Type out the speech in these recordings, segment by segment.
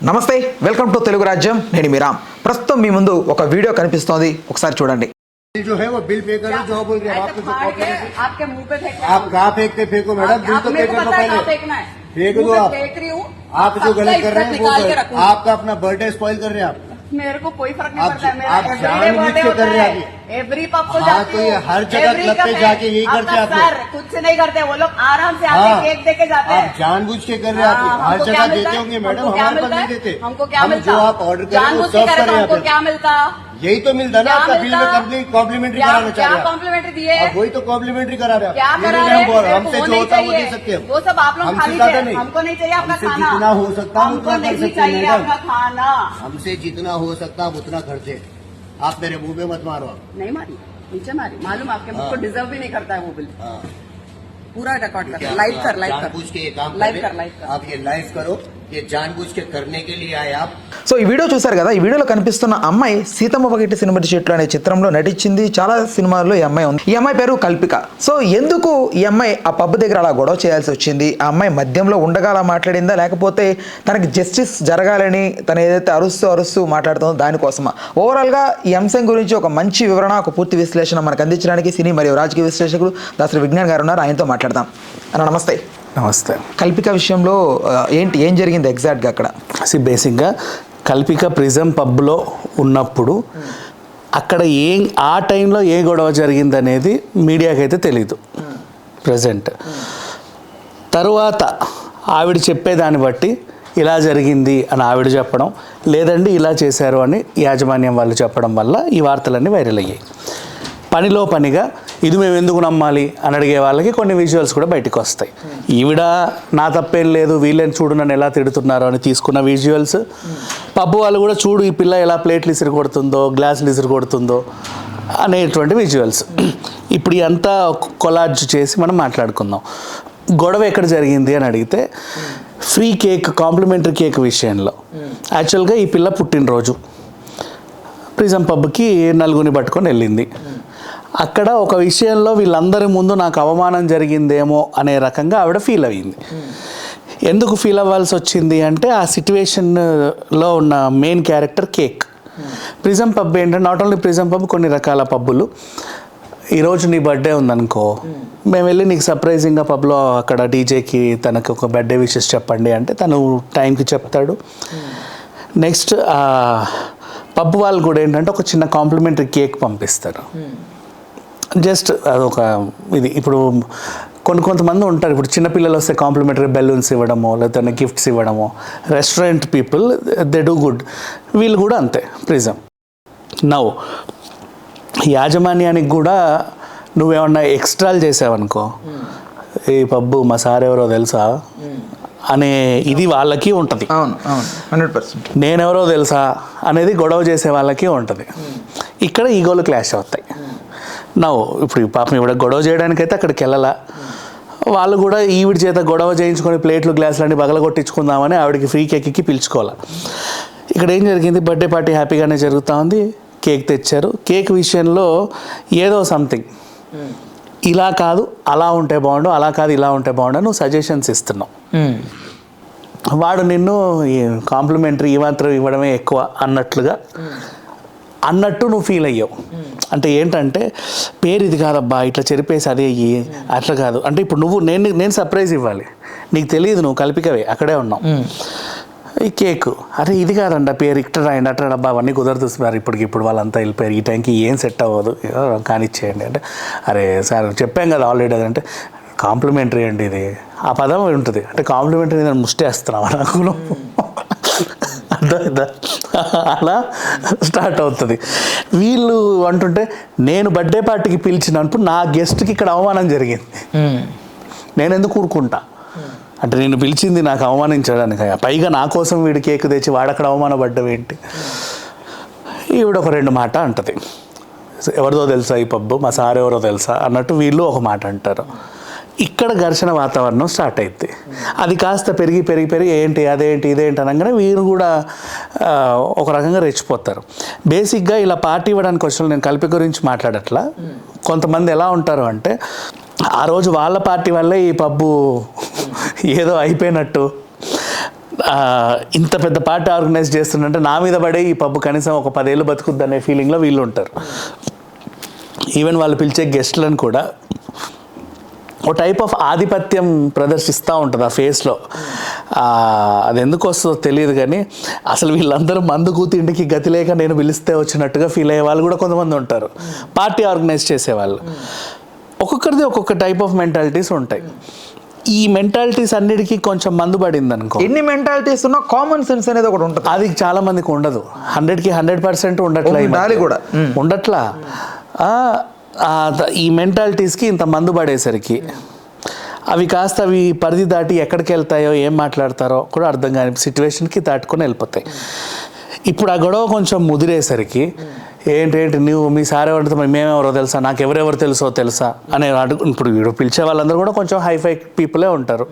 నమస్తే, welcome to Telugu రాజ్యం. నేను మీ రామ్. ప్రస్తుతం మీ ముందు ఒక వీడియో కనిపిస్తోంది, ఒకసారి చూడంండి. जो है वो बिल पे करो जो बोल रहे हैं आपको जो आपके मुंह पे फेंक आप कहाँ फेंकते फेंको मैडम बिल तो पे कर दो पहले फेंक दो आप जो गलत कर रहे हैं वो आपका अपना बर्थडे स्पॉइल कर रहे हैं आप मेरे को कोई फर्क नहीं पड़ता है आप जानबूझ के कर रहे हैं एवरी पब को हाँ तो ये हर जगह क्लब पे जाके यही करते हैं आप लोग कुछ नहीं करते वो लोग आराम से आके केक दे के जाते हैं आप जानबूझ के कर रहे हैं आप हर जगह देते होंगे मैडम हमारे पास नहीं देते हमको क्या मिलता जो आप ऑर्डर करें वो सर्व करें हमको क्या मिलता यही तो मिलता ना आपका बिल में कॉम्प्लीमेंट्री कराना चाह रहे हैं कॉम्प्लीमेंट्री दिए वही तो कॉम्प्लीमेंट्री करा रहे हैं क्या करा रहे हैं हमसे जो होता है वो दे सकते हैं वो सब आप लोग खा लीजिए हमको नहीं चाहिए अपना खाना जितना हो सकता है उतना कर सकते हैं अपना खाना हमसे जितना हो सकता है उतना खर्चे आप मेरे मुंह पे मत मारो नहीं मारी नीचे मारी मालूम आपके मुझको डिजर्व भी नहीं करता है वो बिल पूरा रिकॉर्ड कर लाइव कर जानबूझ के ये काम आप ये लाइव करो ये जानबूझ के करने के लिए आए आप. సో ఈ వీడియో చూసారు కదా. ఈ వీడియోలో కనిపిస్తున్న అమ్మాయి సీతమ్మ పగిటి సినిమా చెట్లు అనే చిత్రంలో నటించింది. చాలా సినిమాల్లో ఈ అమ్మాయి ఉంది. ఈ అమ్మాయి పేరు కల్పిక. సో ఎందుకు ఈ అమ్మాయి ఆ పబ్ దగ్గర అలా గొడవ చేయాల్సి వచ్చింది? ఆ అమ్మాయి మద్యంలో ఉండగా అలా మాట్లాడిందా, లేకపోతే తనకి జస్టిస్ జరగాలని తను ఏదైతే అరుస్తూ మాట్లాడుతుందో దానికోసమా? ఓవరాల్గా ఈ అంశం గురించి ఒక మంచి వివరణ, ఒక పూర్తి విశ్లేషణ మనకు అందించడానికి సినీ మరియు రాజకీయ విశ్లేషకులు దాసరి విజ్ఞాన్ గారు ఉన్నారు. ఆయనతో మాట్లాడదాం. అన్న నమస్తే. నమస్తే. కల్పిక విషయంలో ఏం జరిగింది ఎగ్జాక్ట్గా అక్కడ? బేసిక్గా కల్పిక ప్రిజం పబ్లో ఉన్నప్పుడు అక్కడ ఆ టైంలో ఏ గొడవ జరిగిందనేది మీడియాకి అయితే తెలీదు ప్రజెంట్. తరువాత ఆవిడ చెప్పేదాన్ని బట్టి ఇలా జరిగింది అని ఆవిడ చెప్పడం, లేదండి ఇలా చేశారు అని యాజమాన్యం వాళ్ళు చెప్పడం వల్ల ఈ వార్తలన్నీ వైరల్ అయ్యాయి. పనిలో పనిగా ఇది మేము ఎందుకు నమ్మాలి అని అడిగే వాళ్ళకి కొన్ని విజువల్స్ కూడా బయటకు వస్తాయి. ఈవిడ నా తప్పేం లేదు, వీళ్ళని చూడు నన్ను ఎలా తిడుతున్నారు అని తీసుకున్న విజువల్స్, పబ్బు వాళ్ళు కూడా చూడు ఈ పిల్ల ఎలా ప్లేట్లు ఇసిరి కొడుతుందో, గ్లాసులు ఇసిరి కొడుతుందో అనేటువంటి విజువల్స్. ఇప్పుడు అంతా కొలాజ్ చేసి మనం మాట్లాడుకుందాం. గొడవ ఎక్కడ జరిగింది అని అడిగితే ఫ్రీ కేక్, కాంప్లిమెంటరీ కేక్ విషయంలో. యాక్చువల్గా ఈ పిల్ల పుట్టినరోజు ప్రిజం పబ్కి నలుగురిని పట్టుకొని వెళ్ళింది. అక్కడ ఒక విషయంలో వీళ్ళందరి ముందు నాకు అవమానం జరిగిందేమో అనే రకంగా ఆవిడ ఫీల్ అయ్యింది. ఎందుకు ఫీల్ అవ్వాల్సి వచ్చింది అంటే ఆ సిట్యువేషన్లో ఉన్న main character cake. Prism pub ఏంటంటే నాట్ ఓన్లీ ప్రిజం పబ్, కొన్ని రకాల పబ్బులు. ఈరోజు నీ బర్త్డే ఉందనుకో, మేము వెళ్ళి నీకు సర్ప్రైజింగ్గా పబ్లో అక్కడ డీజేకి తనకు ఒక బర్త్డే విషెస్ చెప్పండి అంటే తను టైంకి చెప్తాడు. నెక్స్ట్ పబ్ వాళ్ళు కూడా ఏంటంటే ఒక చిన్న కాంప్లిమెంటరీ కేక్ పంపిస్తారు. జస్ట్ అదొక ఇది. ఇప్పుడు కొంతమంది ఉంటారు, ఇప్పుడు చిన్నపిల్లలు వస్తే కాంప్లిమెంటరీ బెలూన్స్ ఇవ్వడమో లేకపోతే గిఫ్ట్స్ ఇవ్వడమో. Restaurant people they do good, వీళ్ళు కూడా అంతే ప్రిజం. నౌ యాజమాన్యానికి కూడా నువ్వేమన్నా ఎక్స్ట్రాలు చేసావనుకో, ఈ పబ్బు మా సార్ ఎవరో తెలుసా అనే ఇది వాళ్ళకి ఉంటుంది. అవును, 100%. నేనెవరో తెలుసా అనేది గొడవ చేసే వాళ్ళకి ఉంటుంది. ఇక్కడ ఈగోలు క్లాష్ అవుతాయి. ఇప్పుడు పాపం ఇవిడ గొడవ చేయడానికైతే అక్కడికి వెళ్ళాలా, వాళ్ళు కూడా ఈవిడ చేత గొడవ చేయించుకొని ప్లేట్లు గ్లాసులన్నీ బగలగొట్టించుకుందామని ఆవిడకి ఫ్రీ కేక్కి పిలుచుకోవాలి. ఇక్కడ ఏం జరిగింది, బర్త్డే పార్టీ హ్యాపీగానే జరుగుతూ ఉంది. కేక్ తెచ్చారు. కేక్ విషయంలో ఏదో సంథింగ్, ఇలా కాదు అలా ఉంటే బాగుండు, అలా కాదు ఇలా ఉంటే బాగుండు, నువ్వు సజెషన్స్ ఇస్తున్నావు. వాడు నిన్ను కాంప్లిమెంటరీ ఈ మాత్రం ఇవ్వడమే ఎక్కువ అన్నట్టు నువ్వు ఫీల్ అయ్యావు. అంటే ఏంటంటే పేరు ఇది కాదబ్బా, ఇట్లా చెరిపేసి అదే అయ్యి అట్లా కాదు అంటే ఇప్పుడు నేను సర్ప్రైజ్ ఇవ్వాలి, నీకు తెలియదు, నువ్వు కల్పికవే అక్కడే ఉన్నావు. ఈ కేకు అరే ఇది కాదండి పేరు ఇక్కడ రాయండి అట్లా డబ్బా అవన్నీ కుదరదుస్తున్నారు. ఇప్పుడు వాళ్ళంతా వెళ్ళిపోయారు, ఈ టైంకి ఏం సెట్ అవ్వదు కానిచ్చేయండి అంటే, అరే సార్ చెప్పాం కదా ఆల్రెడీ అదంటే కాంప్లిమెంటరీ అండి ఇది. ఆ పదం ఉంటుంది అంటే కాంప్లిమెంటరీ నేను ముష్టేస్తున్నావా నాకు అలా స్టార్ట్ అవుతుంది. వీళ్ళు అంటుంటే నేను బర్త్డే పార్టీకి పిలిచినప్పుడు నా గెస్ట్కి ఇక్కడ అవమానం జరిగింది, నేను ఎందుకు ఊరుకుంటా అంటే నేను పిలిచింది నాకు అవమానించడానికి, పైగా నా కోసం వీడు కేక్ తెచ్చి వాడక్కడ అవమానపడ్డం ఏంటి. ఈవిడ ఒక రెండు మాట అంటది, ఎవరిదో తెలుసా ఈ పబ్బు, మా సార్ ఎవరో తెలుసా అన్నట్టు వీళ్ళు ఒక మాట అంటారు. ఇక్కడ ఘర్షణ వాతావరణం స్టార్ట్ అయింది. అది కాస్త పెరిగి ఏంటి అదేంటి ఇదేంటి అనగానే వీరు కూడా ఒక రకంగా రెచ్చిపోతారు. బేసిక్గా ఇలా పార్టీ ఇవ్వడానికి వచ్చిన నేను కల్పిక గురించి మాట్లాడట్లా. కొంతమంది ఎలా ఉంటారు అంటే ఆ రోజు వాళ్ళ పార్టీ వల్లే ఈ పబ్బు ఏదో అయిపోయినట్టు ఇంత పెద్ద పార్టీ ఆర్గనైజ్ చేస్తుందంటే నా మీద పడే ఈ పబ్బు కనీసం ఒక 10 ఏళ్ళు బతుకుద్ది అనే ఫీలింగ్లో వీళ్ళు ఉంటారు. ఈవెన్ వాళ్ళు పిలిచే గెస్ట్లను కూడా ఓ టైప్ ఆఫ్ ఆధిపత్యం ప్రదర్శిస్తూ ఉంటుంది ఆ ఫేస్లో. అది ఎందుకు వస్తుందో తెలియదు కానీ అసలు వీళ్ళందరూ మందుకు తిండికి గతి లేక నేను పిలిస్తే వచ్చినట్టుగా ఫీల్ అయ్యే వాళ్ళు కూడా కొంతమంది ఉంటారు, పార్టీ ఆర్గనైజ్ చేసేవాళ్ళు. ఒక్కొక్కరిది ఒక్కొక్క టైప్ ఆఫ్ మెంటాలిటీస్ ఉంటాయి. ఈ మెంటాలిటీస్ అన్నిటికీ కొంచెం మందు పడింది అనుకో, ఎన్ని మెంటాలిటీస్ ఉన్నా కామన్ సెన్స్ అనేది ఒకటి ఉంటుంది. అది చాలా మందికి ఉండదు. 100కి 100% ఉండట్లా కూడా ఉండట్లా. ఈ మెంటాలిటీస్కి ఇంత మందు పడేసరికి అవి కాస్త అవి పరిధి దాటి ఎక్కడికి వెళ్తాయో ఏం మాట్లాడతారో కూడా అర్థం కాని సిచ్యువేషన్కి దాటుకొని వెళ్ళిపోతాయి. ఇప్పుడు ఆ గొడవ కొంచెం ముదిరేసరికి ఏంటి నువ్వు మీ సార్ ఎవరితో మేమెవరో తెలుసా, నాకు ఎవరెవరు తెలుసా అనే ఇప్పుడు వీడు పిలిచే వాళ్ళందరూ కూడా కొంచెం హైఫై పీపులే ఉంటారు.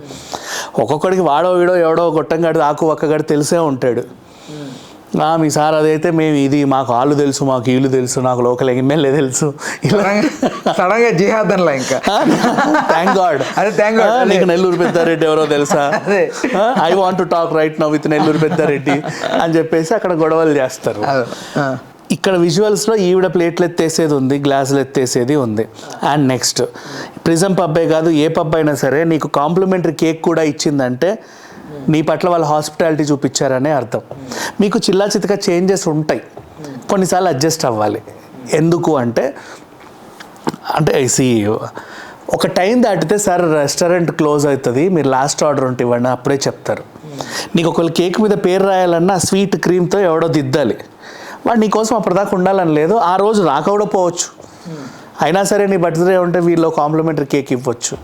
ఒక్కొక్కడికి వాడో వీడో ఎవడో గొట్టంగాడు ఆకు ఒక్కగాడు తెలిసే ఉంటాడు. మీ సార్ అదైతే మేము ఇది మాకు వాళ్ళు తెలుసు, మాకు వీళ్ళు తెలుసు, నాకు లోకల్ ఎమ్మెల్యే తెలుసు, ఇలా సడన్గా జిహాద్ అనలా ఇంకా థ్యాంక్ గాడ్. నీకు నెల్లూరు పెద్దారెడ్డి ఎవరో తెలుసా, I want to talk right now with Nellore Peddareddy అని చెప్పేసి అక్కడ గొడవలు చేస్తారు. ఇక్కడ విజువల్స్లో ఈవిడ ప్లేట్లు ఎత్తేసేది ఉంది, గ్లాసులు ఎత్తేసేది ఉంది. అండ్ నెక్స్ట్ ప్రిజం పబ్బే కాదు, ఏ పబ్ అయినా సరే నీకు కాంప్లిమెంటరీ కేక్ కూడా ఇచ్చిందంటే నీ పట్ల వాళ్ళు హాస్పిటాలిటీ చూపించారనే అర్థం. మీకు చిల్లా చితక చేంజెస్ ఉంటాయి, కొన్నిసార్లు అడ్జస్ట్ అవ్వాలి. ఎందుకు అంటే ఒక టైం దాటితే సార్ రెస్టారెంట్ క్లోజ్ అవుతుంది, మీరు లాస్ట్ ఆర్డర్ ఉంటే ఇవ్వండి అప్పుడే చెప్తారు. నీకు ఒకవేళ కేక్ మీద పేరు రాయాలన్నా స్వీట్ క్రీమ్తో ఎవడో దిద్దాలి, వాడు నీకోసం అప్పటిదాకా ఉండాలని లేదు. ఆ రోజు రాకూడా పోవచ్చు, అయినా సరే నీ బర్త్డే ఉంటే వీళ్ళు కాంప్లిమెంటరీ కేక్ ఇవ్వచ్చు.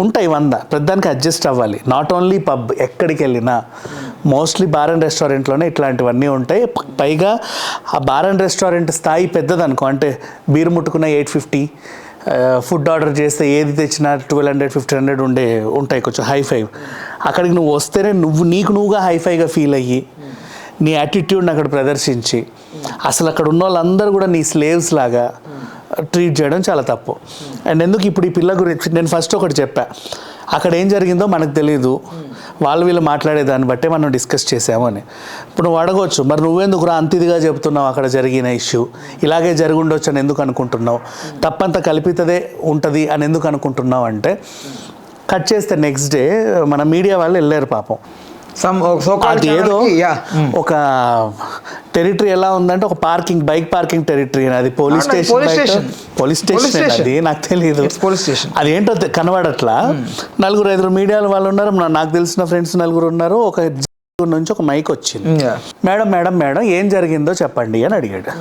ఉంటాయి 100, ప్రతిదానికి అడ్జస్ట్ అవ్వాలి. నాట్ ఓన్లీ పబ్, ఎక్కడికి వెళ్ళినా మోస్ట్లీ బార్ అండ్ రెస్టారెంట్లోనే ఇట్లాంటివన్నీ ఉంటాయి. పైగా ఆ బార్ అండ్ రెస్టారెంట్ స్థాయి పెద్దదనుకో, అంటే బీరు ముట్టుకున్న 850, ఫుడ్ ఆర్డర్ చేస్తే ఏది తెచ్చినా 1200, 1500 ఉంటాయి కొంచెం హైఫై. అక్కడికి నువ్వు వస్తేనే నీకుగా హైఫైగా ఫీల్ అయ్యి నీ యాటిట్యూడ్ని అక్కడ ప్రదర్శించి అసలు అక్కడ ఉన్న వాళ్ళందరూ కూడా నీ స్లేవ్స్ లాగా ట్రీట్ చేయడం చాలా తప్పు. అండ్ ఎందుకు ఇప్పుడు ఈ పిల్ల గురించి నేను ఫస్ట్ ఒకటి చెప్పా, అక్కడ ఏం జరిగిందో మనకు తెలియదు, వీళ్ళు మాట్లాడేదాన్ని బట్టే మనం డిస్కస్ చేసామని. ఇప్పుడు నువ్వు అడగవచ్చు, మరి నువ్వెందుకు అంత ఇదిగా చెప్తున్నావు అక్కడ జరిగిన ఇష్యూ, ఇలాగే జరిగి ఉండొచ్చు అని ఎందుకు అనుకుంటున్నావు, తప్పంతా కల్పితదే ఉంటుంది అని ఎందుకు అనుకుంటున్నావు అంటే, కట్ చేస్తే నెక్స్ట్ డే మన మీడియా వాళ్ళు వెళ్ళారు పాపం. ఏదో ఒక టెరిటరీ ఎలా ఉందంటే ఒక బైక్ పార్కింగ్ టెరిటరీ, అది పోలీస్ స్టేషన్ అది నాకు తెలియదు, అదేంటో కనబడట్లా. 4-5 మీడియా వాళ్ళు ఉన్నారు, నాకు తెలిసిన ఫ్రెండ్స్ 4 ఉన్నారు. ఒక నుంచి ఒక మైక్ వచ్చింది, మేడం మేడం మేడం ఏం జరిగిందో చెప్పండి అని అడిగాడు.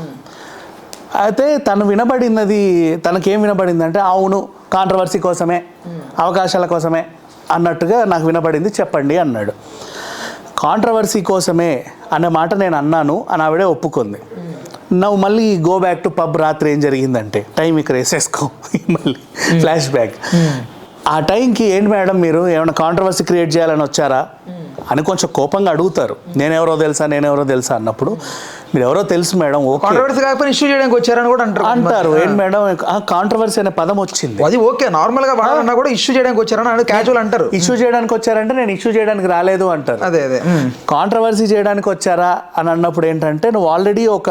అయితే తనకేం వినబడిందంటే అవును కాంట్రవర్సీ కోసమే, అవకాశాల కోసమే అన్నట్టుగా నాకు వినబడింది, చెప్పండి అన్నాడు. కాంట్రవర్సీ కోసమే అనే మాట నేను అన్నాను అని ఆవిడే ఒప్పుకుంది. నువ్వు మళ్ళీ గో బ్యాక్ టు పబ్, రాత్రి ఏం జరిగిందంటే టైం ఇక్కడ వేసేసుకో, మళ్ళీ ఫ్లాష్ బ్యాక్. ఆ టైంకి ఏంటి మేడం మీరు ఏమైనా కాంట్రవర్సీ క్రియేట్ చేయాలని వచ్చారా అని కొంచెం కోపంగా అడుగుతారు. నేనెవరో తెలుసా అన్నప్పుడు మీరు ఎవరో తెలుసు మేడం, కాంట్రవర్సీ కాకపోతే ఇష్యూ చేయడానికి వచ్చారని కూడా అంటారు. ఏంటి మేడం కాంట్రవర్సీ అనే పదం వచ్చింది, అది ఓకే నార్మల్ గా వాడాలన్నా కూడా ఇష్యూ చేయడానికి వచ్చారని క్యాజువల్ అంటారు. ఇష్యూ చేయడానికి వచ్చారంటే నేను ఇష్యూ చేయడానికి రాలేదు అంటారు. అదే కాంట్రవర్సీ చేయడానికి వచ్చారా అని అన్నప్పుడు ఏంటంటే నువ్వు ఆల్రెడీ ఒక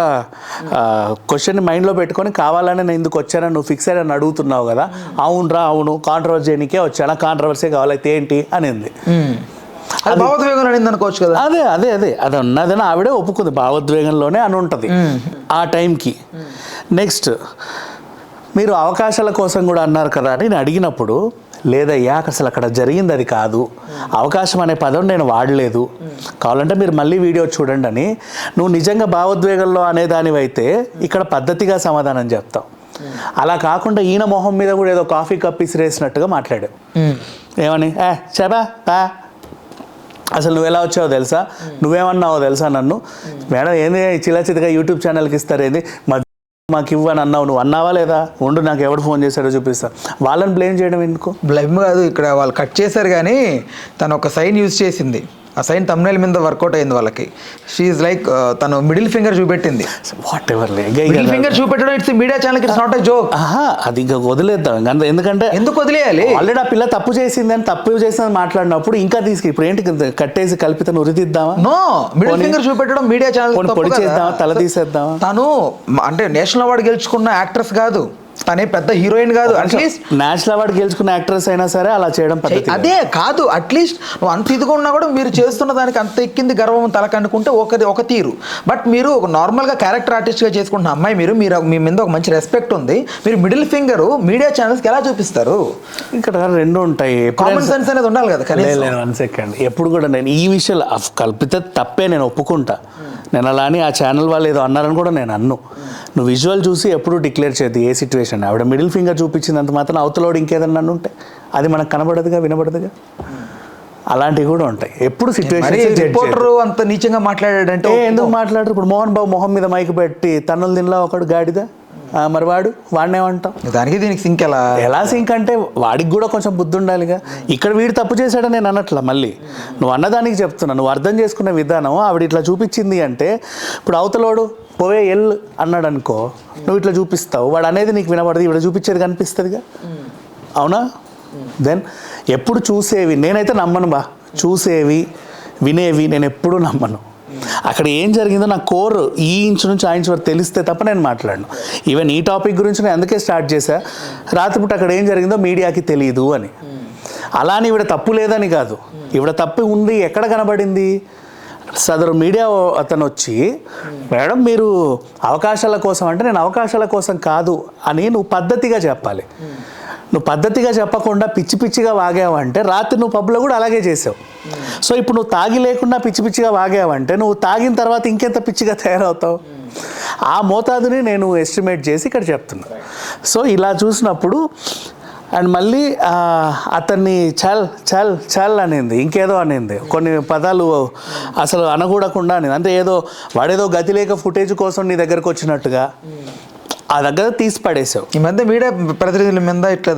క్వశ్చన్ మైండ్లో పెట్టుకొని కావాలని నేను ఎందుకు వచ్చానని నువ్వు ఫిక్స్ అయ్యని అడుగుతున్నావు కదా. అవును కాంట్రవర్సీ చేయడానికే వచ్చానా, కాంట్రవర్సీ కావాలైతే ఏంటి అనింది. భావోద్వేగం అనింది అనుకోవచ్చు కదా. అదే అది ఉన్నదని ఆవిడే ఒప్పుకుంది, భావోద్వేగంలోనే అని ఉంటుంది ఆ టైంకి. నెక్స్ట్ మీరు అవకాశాల కోసం కూడా అన్నారు కదా అని నేను అడిగినప్పుడు, లేదయ్యా అసలు అక్కడ జరిగింది అది కాదు, అవకాశం అనే పదం నేను వాడలేదు, కావాలంటే మీరు మళ్ళీ వీడియో చూడండి అని. నువ్వు నిజంగా భావోద్వేగంలో అనేదానివైతే ఇక్కడ పద్ధతిగా సమాధానం చెప్తావు. అలా కాకుండా ఈయన మొహం మీద కూడా ఏదో కాఫీ కప్ ఇసిరేసినట్టుగా మాట్లాడావు. ఏమని చెప్పా అసలు నువ్వు ఎలా వచ్చావో తెలుసా, నువ్వేమన్నావో తెలుసా నన్ను, మేడం ఏంది చిల్ల చితగా యూట్యూబ్ ఛానల్కి ఇస్తారేంది, మాకు ఇవ్వని అన్నావు, నువ్వు అన్నావా లేదా, ఉండు నాకు ఎవడు ఫోన్ చేశాడో చూపిస్తా. వాళ్ళని బ్లేమ్ చేయడం ఎందుకు? బ్లేమ్ కాదు, ఇక్కడ వాళ్ళు కట్ చేశారు కానీ తను ఒక సైన్ యూజ్ చేసింది. ఆ సైన్ తమ్నైల్ మీద వర్కౌట్ అయింది వాళ్ళకి. షీఈ్ లైక్ తను మిడిల్ ఫింగర్ చూపెట్టింది. వాట్ ఎవర్ మిడిల్ ఫింగర్ చూపెట్టడం it's media channel, it's not a joke. అది ఇంకా వదిలేద్దాం. ఎందుకంటే ఎందుకు వదిలేయాలి? ఆల్రెడీ ఆ పిల్ల తప్పు చేసింది అని తప్పు చేసిందని మాట్లాడినప్పుడు ఇంకా ఇప్పుడు ఏంటి కట్టేసి కల్పితను ఉరిదిద్దామా? నో, మిడిల్ ఫింగర్ చూపెట్టడం మీడియా ఛానల్ పొడి చేద్దామా, తల తీసేద్దామా? తను అంటే నేషనల్ అవార్డు గెలుచుకున్న యాక్ట్రెస్ కాదు, తనే పెద్ద హీరోయిన్ కాదు. అట్లీస్ట్ నేషనల్ అవార్డు గెలుచుకున్న యాక్ట్రెస్ అయినా సరే అలా చేయడం పద్ధతి అదే కాదు. అట్లీస్ట్ నువ్వు అంత ఇదిగా ఉన్నా కూడా మీరు చేస్తున్న దానికి అంత ఎక్కింది గర్వం తలకనుకుంటే ఒక తీరు. బట్ మీరు ఒక నార్మల్గా క్యారెక్టర్ ఆర్టిస్ట్గా చేసుకుంటున్న అమ్మాయి, మీరు మీ మీద ఒక మంచి రెస్పెక్ట్ ఉంది, మీరు మిడిల్ ఫింగర్ మీడియా ఛానల్స్కి ఎలా చూపిస్తారు? ఇక్కడ రెండు ఉంటాయి. కామన్ సెన్స్ అనేది ఉండాలి కదా. వన్ సెకండ్, ఎప్పుడు కూడా నేను ఈ విషయాలు కల్పితే తప్పే నేను ఒప్పుకుంటా. నేను అలా అని ఆ ఛానల్ వాళ్ళు ఏదో అన్నారని కూడా నేను అన్ను. నువ్వు విజువల్ చూసి ఎప్పుడు డిక్లేర్ చేయద్దు ఏ సిచ్యువేషన్. ఆవిడ మిడిల్ ఫింగర్ చూపించినంత మాత్రం అవతలోడు ఇంకేదన్నా ఉంటే అది మనకు కనబడదుగా, వినబడదుగా. అలాంటివి కూడా ఉంటాయి. ఎప్పుడు సిచ్యువేషన్ రిపోర్టర్ అంత నీచంగా మాట్లాడాడంటే ఎందుకు మాట్లాడరు? ఇప్పుడు మోహన్ బాబు మొహం మీద మైక్ పెట్టి తన్నులు తినలా ఒకడు గాడిద, మరి వాడినేమంటాం? దానికి దీనికి సింక్ ఎలా సింక్ అంటే వాడికి కూడా కొంచెం బుద్ధి ఉండాలిగా. ఇక్కడ వీడు తప్పు చేశాడని నేను అన్నట్లా. మళ్ళీ నువ్వు అన్నదానికి చెప్తున్నా, నువ్వు అర్థం చేసుకునే విధానం ఆవిడ ఇట్లా చూపించింది అంటే, ఇప్పుడు అవతలోడు పోయే ఎల్ అన్నాడు అనుకో, నువ్వు ఇట్లా చూపిస్తావు, వాడు అనేది నీకు వినబడదు, ఇవిడ చూపించేది కనిపిస్తుందిగా. అవునా? దెన్ ఎప్పుడు చూసేవి నేనైతే నమ్మను బా. చూసేవి వినేవి నేను ఎప్పుడూ నమ్మను. అక్కడ ఏం జరిగిందో నా కోర్ ఈ ఇంచు నుంచి ఆ ఇంచు వరకు తెలిస్తే తప్ప నేను మాట్లాడను. ఈవెన్ ఈ టాపిక్ గురించి నేను అందుకే స్టార్ట్ చేశా, రాత్రిపూట అక్కడ ఏం జరిగిందో మీడియాకి తెలియదు అని. అలా అని ఈవిడ తప్పు లేదని కాదు, ఈవిడ తప్పు ఉంది. ఎక్కడ కనబడింది? సదరు మీడియా అతను వచ్చి, మేడం మీరు అవకాశాల కోసం అంటే, నేను అవకాశాల కోసం కాదు అని నువ్వు పద్ధతిగా చెప్పాలి. నువ్వు పద్ధతిగా చెప్పకుండా పిచ్చి పిచ్చిగా వాగావంటే, రాత్రి నువ్వు పబ్లో కూడా అలాగే చేసావు. సో ఇప్పుడు నువ్వు తాగి లేకుండా పిచ్చి పిచ్చిగా వాగావంటే, నువ్వు తాగిన తర్వాత ఇంకెంత పిచ్చిగా తయారవుతావు? ఆ మోతాదుని నేను ఎస్టిమేట్ చేసి ఇక్కడ చెప్తున్నా. సో ఇలా చూసినప్పుడు అండ్ మళ్ళీ అతన్ని చల్ చల్ చల్ అనింది, ఇంకేదో అనింది, కొన్ని పదాలు అసలు అనకూడకుండా అనింది. అంటే ఏదో వాడేదో గతి లేక ఫుటేజ్ కోసం నీ దగ్గరకు వచ్చినట్టుగా ఆ దగ్గర తీసి పడేసావు. ఈ మధ్య మీడియా ప్రతినిధుల మీద ఇట్లా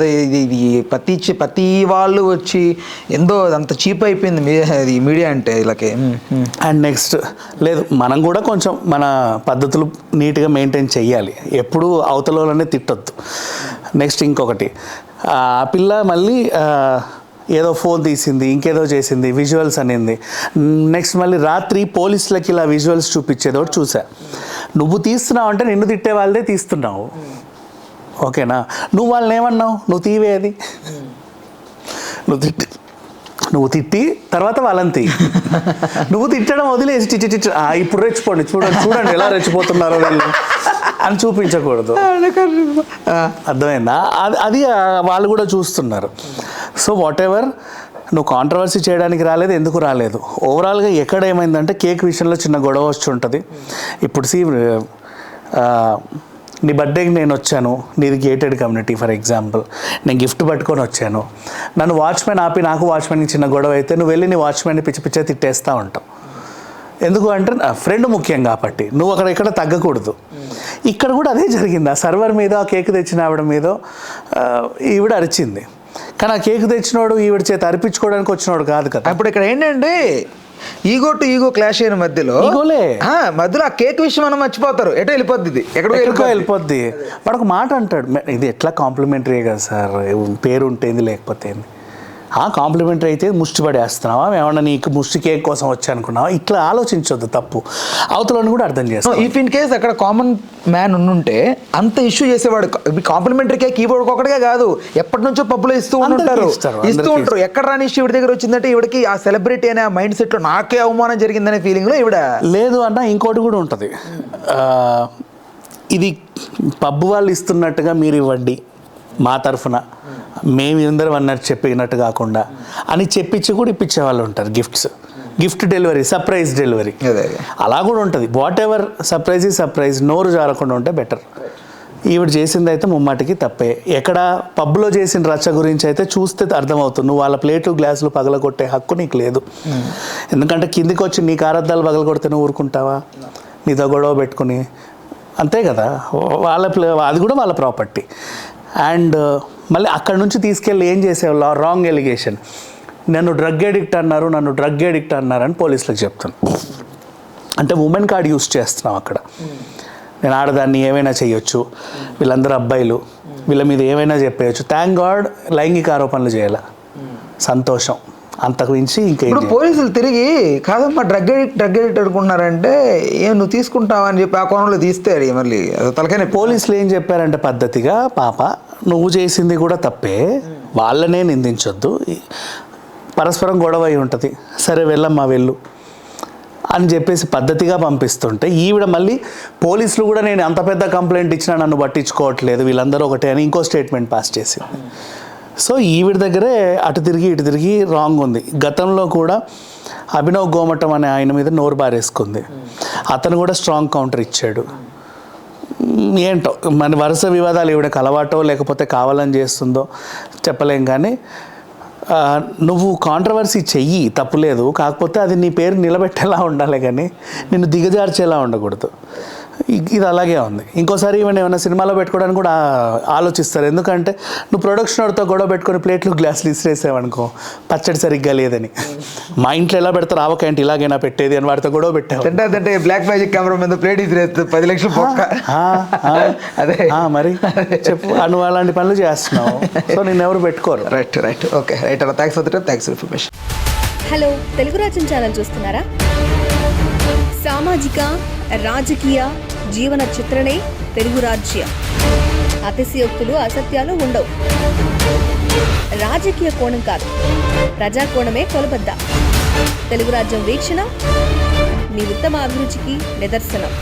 ఇది ప్రతి వాళ్ళు వచ్చి ఎంతో అంత చీప్ అయిపోయింది మీడియా అంటే వీళ్ళకి. అండ్ నెక్స్ట్ లేదు, మనం కూడా కొంచెం మన పద్ధతులు నీట్గా మెయింటైన్ చెయ్యాలి. ఎప్పుడూ అవతలనే తిట్టొద్దు. నెక్స్ట్ ఇంకొకటి, ఆ పిల్ల మళ్ళీ ఏదో ఫోన్ తీసింది, ఇంకేదో చేసింది, విజువల్స్ అనింది. నెక్స్ట్ మళ్ళీ రాత్రి పోలీసులకి ఇలా విజువల్స్ చూపించేది ఒకటి చూసా. నువ్వు తీస్తున్నావు అంటే నిన్ను తిట్టే వాళ్ళదే తీస్తున్నావు, ఓకేనా? నువ్వు వాళ్ళని ఏమన్నావు? నువ్వు తీవేది, నువ్వు తిట్టి తర్వాత వాళ్ళని తీ. నువ్వు తిట్టడం వదిలేసి ఇప్పుడు రెచ్చిపోండి, చూడండి ఎలా రెచ్చిపోతున్నారో వీళ్ళు అని చూపించకూడదు. అర్థమైందా? అది వాళ్ళు కూడా చూస్తున్నారు. సో వాట్ ఎవర్, నువ్వు కాంట్రవర్సీ చేయడానికి రాలేదు, ఎందుకు రాలేదు? ఓవరాల్గా ఎక్కడ ఏమైందంటే, కేక్ విషయంలో చిన్న గొడవ వచ్చి ఉంటుంది. ఇప్పుడు నీ బర్త్డేకి నేను వచ్చాను, నీది గేటెడ్ కమ్యూనిటీ ఫర్ ఎగ్జాంపుల్, నేను గిఫ్ట్ పట్టుకొని వచ్చాను, నన్ను వాచ్మెన్ ఆపి నాకు వాచ్మెన్కి చిన్న గొడవ అయితే నువ్వు వెళ్ళి నీ వాచ్మెన్ని పిచ్చి పిచ్చే తిట్టేస్తూ ఉంటావు. ఎందుకు అంటే ఫ్రెండ్ ముఖ్యం కాబట్టి. నువ్వు అక్కడ ఎక్కడ తగ్గకూడదు. ఇక్కడ కూడా అదే జరిగింది. ఆ సర్వర్ మీద ఆ కేక్ తెచ్చిన ఆవిడ మీద ఈవిడ అరిచింది. కానీ ఆ కేక్ తెచ్చినోడు ఈవిడ చేత అరిపించుకోవడానికి వచ్చినోడు కాదు కదా. ఇప్పుడు ఇక్కడ ఏంటంటే ఈగో టు ఈగో క్లాష్ అయిన మధ్యలో ఆ కేక్ విషయం మనం మర్చిపోతారు, ఎటో వెళ్ళిపోద్ది, ఇది ఎక్కడికో వెళ్ళిపోద్ది. వాడు ఒక మాట అంటాడు, ఇది ఎట్లా కాంప్లిమెంటరీ కదా సార్, పేరు ఉంటేంది లేకపోతే ఏంది, కాంప్లిమెంటరీ అయితే ముష్టి పడేస్తున్నావా, ఏమన్నా నీకు ముష్టి కేక్ కోసం వచ్చా అనుకున్నావా? ఇట్లా ఆలోచించొద్దు, తప్పు. అవతలని కూడా అర్థం చేస్తాం. ఇఫ్ ఇన్ కేస్ అక్కడ కామన్ మ్యాన్ ఉంటే అంత ఇష్యూ చేసేవాడు. కాంప్లిమెంటరీ కేక్ ఈవిడకి ఒకటిగా కాదు, ఎప్పటి నుంచో పబ్బులో ఇస్తూ ఉంటారు. ఎక్కడ రాని ఇష్యూ ఈవిడ దగ్గర వచ్చిందంటే ఈవిడకి ఆ సెలబ్రిటీ అనే మైండ్ సెట్ లో నాకే అవమానం జరిగిందనే ఫీలింగ్ లో ఈవిడ లేదు అన్న. ఇంకోటి కూడా ఉంటుంది, ఇది పబ్బు వాళ్ళు ఇస్తున్నట్టుగా మీరు ఇవ్వండి మా తరఫున, మేమందరం అన్నట్టు చెప్పినట్టు కాకుండా అని చెప్పించి కూడా ఇప్పించే వాళ్ళు ఉంటారు. గిఫ్ట్ డెలివరీ, సర్ప్రైజ్ డెలివరీ, అలా కూడా ఉంటుంది. వాట్ ఎవర్, సర్ప్రైజ్ నోరు జారకుండా ఉంటే బెటర్. ఈవిడ చేసింది అయితే ముమ్మాటికి తప్పే. ఎక్కడ పబ్లో చేసిన రచ్చ గురించి అయితే చూస్తే అర్థమవుతుంది. నువ్వు వాళ్ళ ప్లేట్లు గ్లాసులు పగలగొట్టే హక్కు నీకు లేదు. ఎందుకంటే కిందికి వచ్చి నీ కారద్దాలు పగలగొడితే నువ్వు ఊరుకుంటావా? నీతో గొడవ పెట్టుకుని, అంతే కదా. అది కూడా వాళ్ళ ప్రాపర్టీ. అండ్ మళ్ళీ అక్కడ నుంచి తీసుకెళ్ళి ఏం చేసేవాళ్ళు, రాంగ్ ఎలిగేషన్. నన్ను డ్రగ్ అడిక్ట్ అన్నారని పోలీసులకు చెప్తాను. అంటే ఉమెన్ కార్డ్ యూస్ చేస్తున్నాం అక్కడ. నేను ఆడదాన్ని ఏమైనా చేయొచ్చు, వీళ్ళందరూ అబ్బాయిలు, వీళ్ళ మీద ఏమైనా చెప్పేయచ్చు. థ్యాంక్ గాడ్ లైంగిక ఆరోపణలు చేయాల, సంతోషం. అంతకు మించి ఇంకేం ఇప్పుడు పోలీసులు తిరిగి కాదమ్మా డ్రగ్ అడిక్ట్ అనుకుంటున్నారంటే ఏం నువ్వు తీసుకుంటావా అని చెప్పి ఆ కోణంలో తీస్తే మళ్ళీ తలకైనా పోలీసులు ఏం చెప్పారంటే పద్ధతిగా, పాప నువ్వు చేసింది కూడా తప్పే, వాళ్ళనే నిందించొద్దు, పరస్పరం గొడవ అయి ఉంటుంది, సరే వెళ్ళమ్మా వెళ్ళు అని చెప్పేసి పద్ధతిగా పంపిస్తుంటే ఈవిడ మళ్ళీ పోలీసులు కూడా నేను అంత పెద్ద కంప్లైంట్ ఇచ్చినా నన్ను పట్టించుకోవట్లేదు, వీళ్ళందరూ ఒకటే అని ఇంకో స్టేట్మెంట్ పాస్ చేసింది. సో ఈవిడ దగ్గరే అటు తిరిగి రాంగ్ ఉంది. గతంలో కూడా అభినవ్ గోమటం అనే ఆయన మీద నోరు బారేసుకుంది, అతను కూడా స్ట్రాంగ్ కౌంటర్ ఇచ్చాడు. ఏంటో మన వరుస వివాదాలు ఈవిడకి అలవాటో లేకపోతే కావాలని చేస్తుందో చెప్పలేం, కానీ నువ్వు కాంట్రవర్సీ చెయ్యి తప్పులేదు, కాకపోతే అది నీ పేరు నిలబెట్టేలా ఉండాలి కానీ నిన్ను దిగజార్చేలా ఉండకూడదు. ఇది అలాగే ఉంది. ఇంకోసారి ఏమైనా సినిమాలో పెట్టుకోవడానికి కూడా ఆలోచిస్తారు, ఎందుకంటే నువ్వు ప్రొడక్షన్ వాడితో గొడవ పెట్టుకొని ప్లేట్లు గ్లాసులు ఇసిరేసావనుకో, పచ్చడి సరిగ్గా లేదని, మా ఇంట్లో ఎలా పెడతారు ఆవకాయంటే ఇలాగైనా పెట్టేది అని వాడితో గొడవ పెట్టావు అంటే బ్లాక్ మ్యాజిక్ కెమెరా మీద ప్లేట్ ఇసిరేస్తుంది 10 లక్షలు పొక్క. అదే మరి చెప్పు, నువ్వు అలాంటి పనులు చేస్తున్నావు, సో నిన్ను ఎవరు పెట్టుకోరు. రైట్ ఓకే రైట్ అన్న, thanks for the time, thanks for information. Hello, Telugu రాజ్యం ఛానల్ చూస్తున్నారా? సామాజిక రాజకీయ జీవన చిత్రణే తెలుగు రాజ్యం. అతిశయోక్తులు అసత్యాలు ఉండవు. రాజకీయ కోణం కాదు, ప్రజా కోణమే కొలబద్ద. తెలుగు రాజ్యం వీక్షణ మీ ఉత్తమ అభిరుచికి నిదర్శనం.